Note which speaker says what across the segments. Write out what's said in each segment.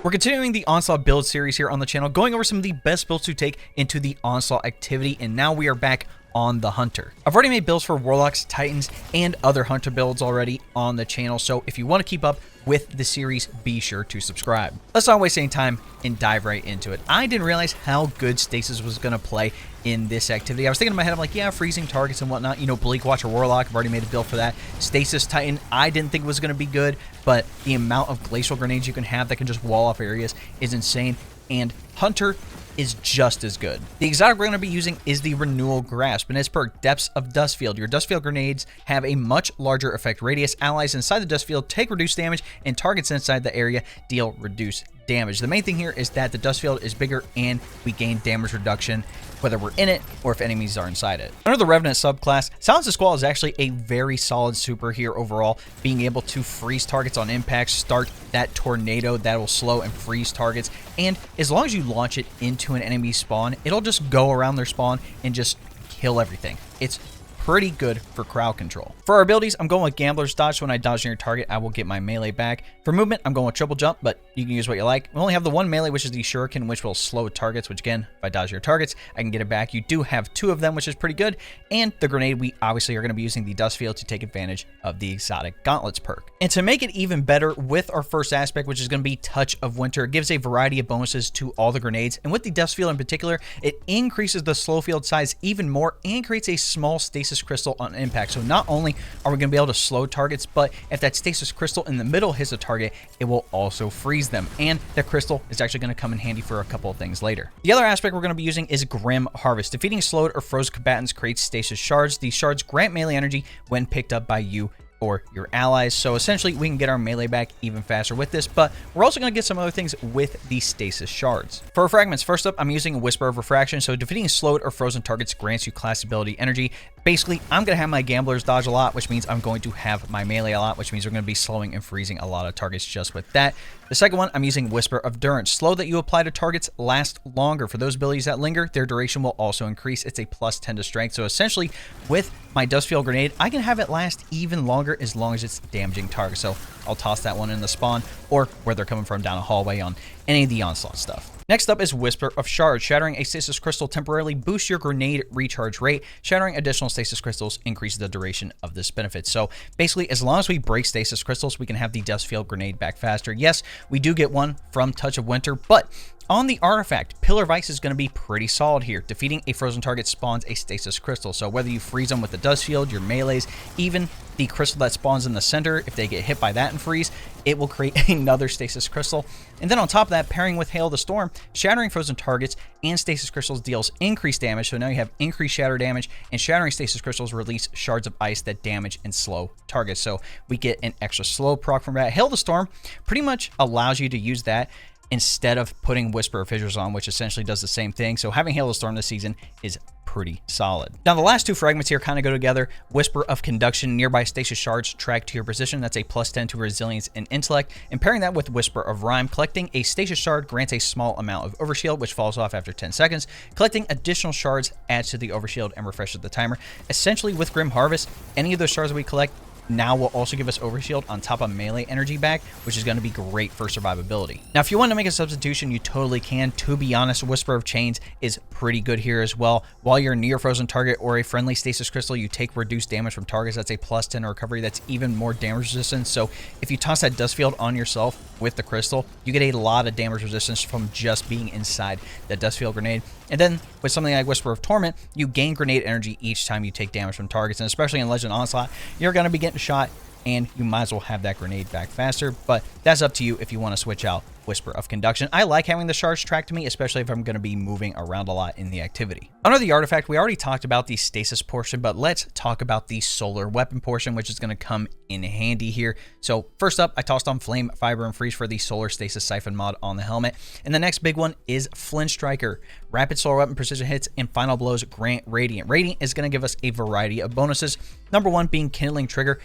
Speaker 1: We're continuing the Onslaught build series here on the channel, going over some of the best builds to take into the Onslaught activity, and now we are back on the Hunter. I've already made builds for Warlocks, Titans, and other Hunter builds already on the channel, so if you want to keep up with the series, be sure to subscribe. Let's not waste any time and dive right into it. I didn't realize how good Stasis was going to play in this activity. I was thinking in my head, I'm like, yeah, freezing targets and whatnot. You know, Bleak Watcher Warlock, I've already made a build for that. Stasis Titan, I didn't think was going to be good, but the amount of glacial grenades you can have that can just wall off areas is insane. And Hunter is just as good. The exotic we're going to be using is the Renewal Grasp, and as per Depths of Dust Field, your Dust Field grenades have a much larger effect radius. Allies inside the Dust Field take reduced damage, and targets inside the area deal reduced damage. The main thing here is that the Dust Field is bigger, and we gain damage reduction whether we're in it or if enemies are inside it. Under the Revenant subclass, Silence the Squall is actually a very solid super here overall, being able to freeze targets on impact, start that tornado that will slow and freeze targets, and as long as you launch it into an enemy spawn, it'll just go around their spawn and just kill everything. It's pretty good for crowd control. For our abilities, I'm going with Gambler's Dodge, so when I dodge near a target, I will get my melee back. For movement, I'm going with Triple Jump, but you can use what you like. We only have the one melee, which is the Shuriken, which will slow targets, which again, if I dodge your targets, I can get it back. You do have two of them, which is pretty good, and the grenade, we obviously are going to be using the Dust Field to take advantage of the Exotic Gauntlets perk. And to make it even better with our first aspect, which is going to be Touch of Winter, it gives a variety of bonuses to all the grenades, and with the Dust Field in particular, it increases the slow field size even more and creates a small stasis crystal on impact. So not only are we going to be able to slow targets, but if that stasis crystal in the middle hits a target, it will also freeze them. And that crystal is actually going to come in handy for a couple of things later. The other aspect we're going to be using is Grim Harvest. Defeating slowed or frozen combatants creates stasis shards. These shards grant melee energy when picked up by you or your allies. So essentially we can get our melee back even faster with this, but we're also going to get some other things with the stasis shards. For fragments, first up, I'm using a Whisper of Refraction. So defeating slowed or frozen targets grants you class ability energy. Basically, I'm going to have my Gambler's Dodge a lot, which means I'm going to have my melee a lot, which means we're going to be slowing and freezing a lot of targets just with that. The second one, I'm using Whisper of Durance. Slow that you apply to targets last longer. For those abilities that linger, their duration will also increase. It's a plus 10 to strength. So essentially, with my Dust Field grenade, I can have it last even longer as long as it's damaging targets. So I'll toss that one in the spawn or where they're coming from down a hallway on any of the Onslaught stuff. Next up is Whisper of Shards. Shattering a stasis crystal temporarily boosts your grenade recharge rate. Shattering additional stasis crystals increases the duration of this benefit. So basically, as long as we break stasis crystals, we can have the Dust Field grenade back faster. Yes, we do get one from Touch of Winter, but on the artifact, Pillar of Ice is going to be pretty solid here. Defeating a frozen target spawns a stasis crystal. So whether you freeze them with the Dust Field, your melees, even the crystal that spawns in the center, if they get hit by that and freeze, it will create another stasis crystal. And then on top of that, pairing with Hail the Storm, shattering frozen targets and stasis crystals deals increased damage. So now you have increased shatter damage, and shattering stasis crystals release shards of ice that damage and slow targets. So we get an extra slow proc from that. Hail the Storm pretty much allows you to use that instead of putting Whisper of Fissures on, which essentially does the same thing. So having Hail the Storm this season is pretty solid. Now the last two fragments here kind of go together. Whisper of Conduction, nearby stasis shards track to your position. That's a plus 10 to resilience and intellect. And pairing that with Whisper of Rhyme, collecting a stasis shard grants a small amount of overshield, which falls off after 10 seconds. Collecting additional shards adds to the overshield and refreshes the timer. Essentially with Grim Harvest, any of those shards that we collect now will also give us overshield on top of melee energy back, which is going to be great for survivability. Now, if you want to make a substitution, you totally can. To be honest, Whisper of Chains is pretty good here as well. While you're near a frozen target or a friendly stasis crystal, you take reduced damage from targets. That's a plus 10 recovery. That's even more damage resistance. So if you toss that Dust Field on yourself with the crystal, you get a lot of damage resistance from just being inside that Dust Field grenade. And then with something like Whisper of Torment, you gain grenade energy each time you take damage from targets. And especially in Legend Onslaught, you're going to be getting shot, and you might as well have that grenade back faster. But that's up to you if you want to switch out Whisper of Conduction. I like having the shards tracked to me, especially if I'm going to be moving around a lot in the activity. Under the artifact, we already talked about the stasis portion, but let's talk about the solar weapon portion, which is going to come in handy here. So first up, I tossed on Flame, Fiber, and Freeze for the solar stasis siphon mod on the helmet. And the next big one is Flint Striker. Rapid solar weapon precision hits and final blows grant Radiant. Radiant is going to give us a variety of bonuses. Number one being Kindling Trigger.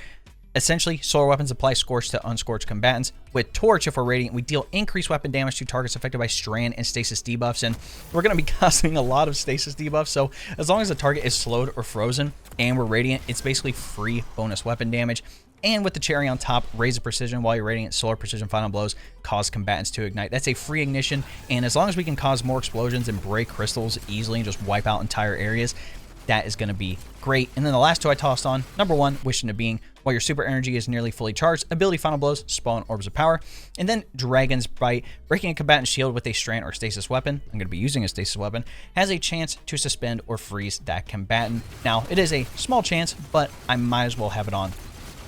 Speaker 1: Essentially, solar weapons apply Scorch to unscorched combatants. With Torch, if we're Radiant, we deal increased weapon damage to targets affected by Strand and Stasis debuffs, and we're going to be costing a lot of Stasis debuffs, so as long as the target is slowed or frozen and we're Radiant, it's basically free bonus weapon damage. And with the cherry on top, raise the precision while you're Radiant Solar Precision Final Blows cause combatants to ignite. That's a free ignition, and as long as we can cause more explosions and break crystals easily and just wipe out entire areas, that is going to be great. And then the last two I tossed on, number one, Wish into Being. While your super energy is nearly fully charged, ability Final Blows spawn orbs of power. And then Dragon's Bite, breaking a combatant's shield with a strand or stasis weapon. I'm going to be using a stasis weapon. Has a chance to suspend or freeze that combatant. Now, it is a small chance, but I might as well have it on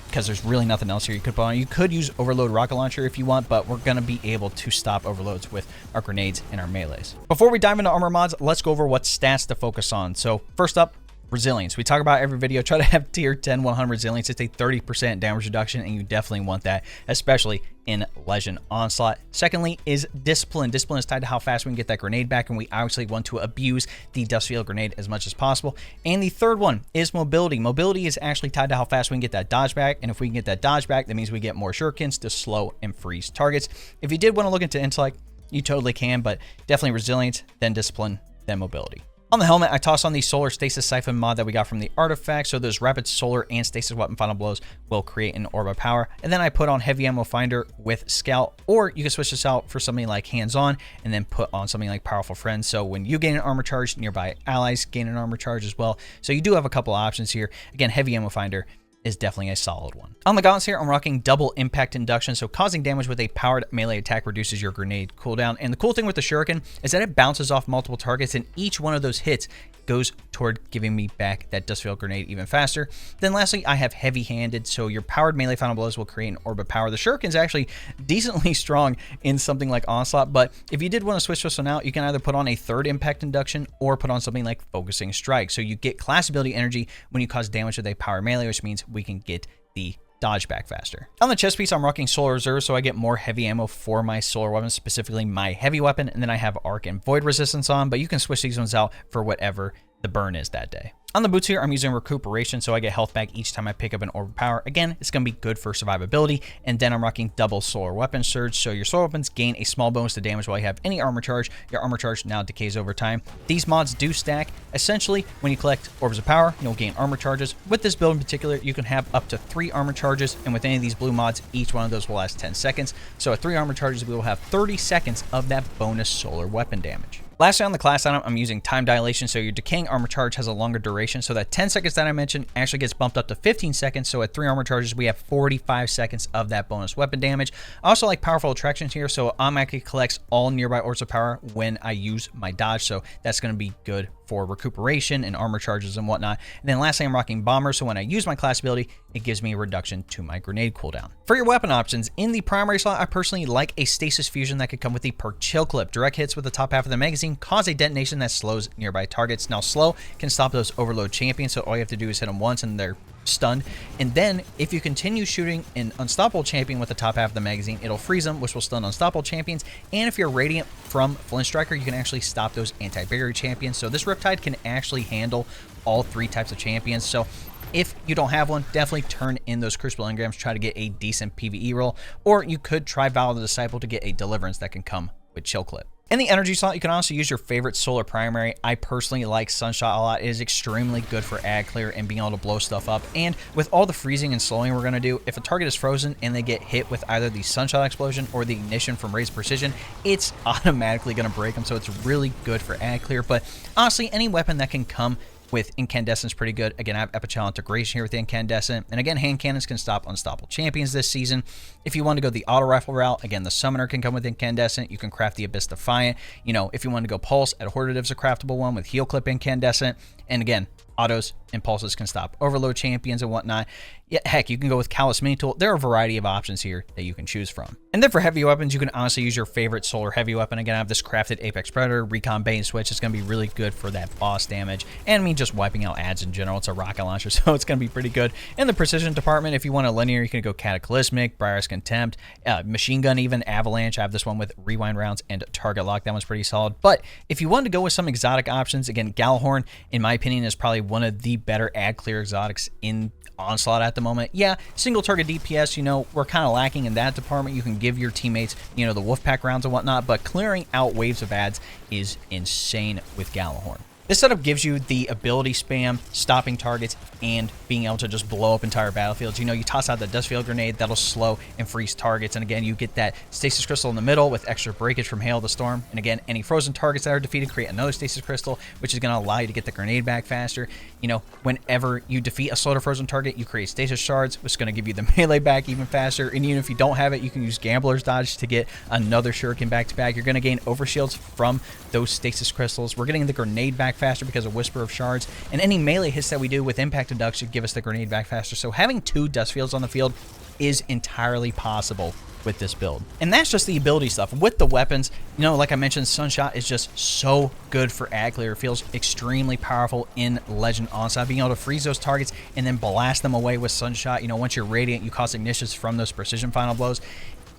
Speaker 1: because there's really nothing else here you could put on. You could use Overload Rocket Launcher if you want, but we're going to be able to stop overloads with our grenades and our melees. Before we dive into armor mods, let's go over what stats to focus on. So first up, Resilience. We talk about every video, try to have tier 10 100 resilience. It's a 30% damage reduction, and you definitely want that, especially in Legend Onslaught. Secondly is Discipline. Discipline is tied to how fast we can get that grenade back, and we obviously want to abuse the Dust Field Grenade as much as possible. And the third one is Mobility. Mobility is actually tied to how fast we can get that dodge back, and if we can get that dodge back, that means we get more shurikens to slow and freeze targets. If you did want to look into Intellect, you totally can, but definitely Resilience, then Discipline, then Mobility. On the helmet, I tossed on the Solar Stasis Siphon mod that we got from the artifact, so those rapid solar and stasis weapon final blows will create an orb of power. And then I put on Heavy Ammo Finder with Scout, or you can switch this out for something like Hands On, and then put on something like Powerful Friends. So when you gain an armor charge, nearby allies gain an armor charge as well. So you do have a couple options here. Again, Heavy Ammo Finder is definitely a solid one. On the gauntlets here, I'm rocking double impact induction, so causing damage with a powered melee attack reduces your grenade cooldown. And the cool thing with the shuriken is that it bounces off multiple targets, and each one of those hits goes toward giving me back that Dust Field Grenade even faster. Then lastly, I have heavy-handed, so your powered melee final blows will create an orb of power. The shuriken is actually decently strong in something like Onslaught, but if you did want to switch this one out, you can either put on a third impact induction or put on something like Focusing Strike. So you get class ability energy when you cause damage with a power melee, which means we can get the dodge back faster. On the chest piece, I'm rocking Solar Reserve, so I get more heavy ammo for my solar weapons, specifically my heavy weapon, and then I have arc and void resistance on, but you can switch these ones out for whatever the burn is that day. On the boots here, I'm using recuperation, so I get health back each time I pick up an orb of power. Again, it's going to be good for survivability. And then I'm rocking double solar weapon surge, so your solar weapons gain a small bonus to damage while you have any armor charge. Your armor charge now decays over time. These mods do stack. Essentially, when you collect orbs of power, you'll gain armor charges. With this build in particular, you can have up to 3 armor charges, and with any of these blue mods, each one of those will last 10 seconds. So at 3 armor charges, we will have 30 seconds of that bonus solar weapon damage. Lastly, on the class item, I'm using time dilation, so your decaying armor charge has a longer duration, so that 10 seconds that I mentioned actually gets bumped up to 15 seconds, so at 3 armor charges, we have 45 seconds of that bonus weapon damage. I also like powerful attractions here, so automatically collects all nearby orbs of power when I use my dodge, so that's going to be good for recuperation and armor charges and whatnot. And then lastly, I'm rocking Bomber, so when I use my class ability, it gives me a reduction to my grenade cooldown. For your weapon options, in the primary slot, I personally like a Stasis Fusion that could come with the perk Chill Clip. Direct hits with the top half of the magazine cause a detonation that slows nearby targets. Now, slow can stop those overload champions, so all you have to do is hit them once and they're stunned. And then if you continue shooting an unstoppable champion with the top half of the magazine, it'll freeze them, which will stun unstoppable champions. And if you're Radiant from Flint Striker, you can actually stop those anti-barrier champions. So this Riptide can actually handle all 3 types of champions. So if you don't have one, definitely turn in those Crucible Engrams, try to get a decent PvE roll, or you could try Vow of the Disciple to get a Deliverance that can come with Chill Clip. In the energy slot, you can also use your favorite solar primary. I personally like Sunshot a lot. It is extremely good for ad clear and being able to blow stuff up. And with all the freezing and slowing we're going to do, if a target is frozen and they get hit with either the Sunshot explosion or the ignition from Raised Precision, it's automatically going to break them. So it's really good for ad clear. But honestly, any weapon that can come with Incandescent is pretty good. Again, I have Epicel integration here with Incandescent. And again, hand cannons can stop unstoppable champions this season. If you want to go the auto rifle route, again, the Summoner can come with Incandescent. You can craft the Abyss Defiant. You know, if you want to go Pulse, Adhortative's a craftable one with Heal Clip Incandescent. And again, autos and pulses can stop overload champions and whatnot. Yeah, heck, you can go with Callous Mini Tool. There are a variety of options here that you can choose from. And then for heavy weapons, you can honestly use your favorite solar heavy weapon. Again, I have this crafted Apex Predator, Recon Bait and Switch. It's going to be really good for that boss damage. And I mean, just wiping out ads in general. It's a rocket launcher, so it's going to be pretty good. In the precision department, if you want a linear, you can go Cataclysmic, Briar's Contempt, Machine Gun even, Avalanche. I have this one with Rewind Rounds and Target Lock. That one's pretty solid. But if you want to go with some exotic options, again, Gjallarhorn, in my opinion, is probably one of the better ad clear exotics in Onslaught at the moment. Yeah, single target DPS, you know, we're kind of lacking in that department. You can give your teammates, the Wolfpack rounds and whatnot, but clearing out waves of ads is insane with Gjallarhorn. This setup gives you the ability spam, stopping targets, and being able to just blow up entire battlefields. You know, you toss out the dust field grenade, that'll slow and freeze targets. And again, you get that stasis crystal in the middle with extra breakage from Hail the Storm. And again, any frozen targets that are defeated create another stasis crystal, which is going to allow you to get the grenade back faster. You know, whenever you defeat a slowed or frozen target, you create stasis shards, which is going to give you the melee back even faster. And even if you don't have it, you can use Gambler's Dodge to get another shuriken back to back. You're going to gain overshields from those stasis crystals. We're getting the grenade back faster because of Whisper of Shards, and any melee hits that we do with Impact and Duck should give us the grenade back faster. So having 2 dust fields on the field is entirely possible with this build. And that's just the ability stuff. With the weapons, you know, like I mentioned, Sunshot is just so good for ad clear. It feels extremely powerful in Legend Onslaught, being able to freeze those targets and then blast them away with Sunshot. You know, once you're Radiant, you cause ignitions from those precision final blows.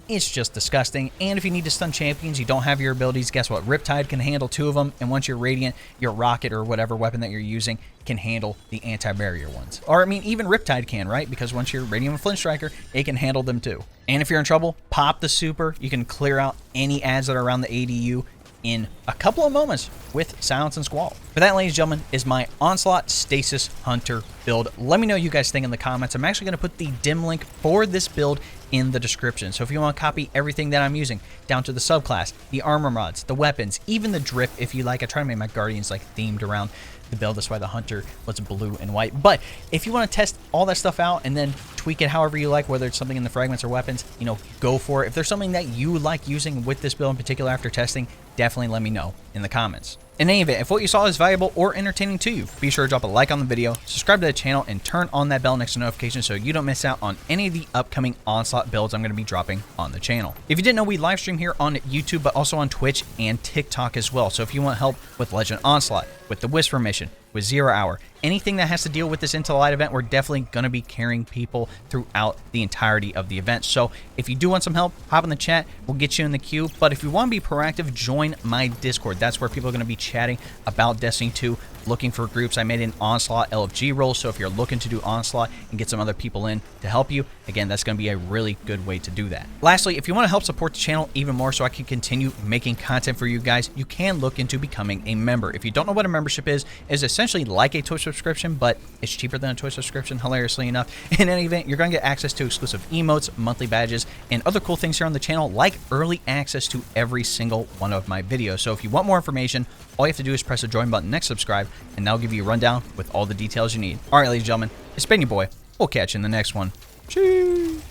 Speaker 1: It's just disgusting. And if you need to stun champions, you don't have your abilities, guess what? Riptide can handle 2 of them, and once you're Radiant, your Rocket or whatever weapon that you're using can handle the anti-barrier ones. Or, I mean, even Riptide can, right? Because once you're Radiant with Flint Striker, it can handle them too. And if you're in trouble, pop the super. You can clear out any ads that are around the ADU in a couple of moments with Silence and Squall. But that, ladies and gentlemen, is my Onslaught Stasis Hunter build. Let me know what you guys think in the comments. I'm actually going to put the dim link for this build in the description. So if you want to copy everything that I'm using, down to the subclass, the armor mods, the weapons, even the drip if you like. I try to make my Guardians like themed around the build. That's why the Hunter was blue and white. But if you want to test all that stuff out and then tweak it however you like, whether it's something in the fragments or weapons, you know, go for it. If there's something that you like using with this build in particular after testing, definitely let me know in the comments. In any event, if what you saw is valuable or entertaining to you, be sure to drop a like on the video, subscribe to the channel, and turn on that bell next to notifications so you don't miss out on any of the upcoming Onslaught builds I'm going to be dropping on the channel. If you didn't know, we live stream here on YouTube, but also on Twitch and TikTok as well. So if you want help with Legend Onslaught, with the Whisper mission, with 0 Hour, anything that has to deal with this Into the Light event, we're definitely going to be carrying people throughout the entirety of the event. So if you do want some help, hop in the chat. We'll get you in the queue. But if you want to be proactive, join my Discord. That's where people are going to be chatting about Destiny 2, looking for groups. I made an Onslaught LFG role, so if you're looking to do Onslaught and get some other people in to help you, again, that's going to be a really good way to do that. Lastly, if you want to help support the channel even more so I can continue making content for you guys, you can look into becoming a member. If you don't know what a membership is essentially like a Twitch subscription, but it's cheaper than a Twitch subscription, hilariously enough. In any event, you're going to get access to exclusive emotes, monthly badges, and other cool things here on the channel, like early access to every single one of my videos. So if you want more information, all you have to do is press the join button next subscribe, and that'll give you a rundown with all the details you need. All right, ladies and gentlemen, it's been your boy. We'll catch you in the next one. Cheers.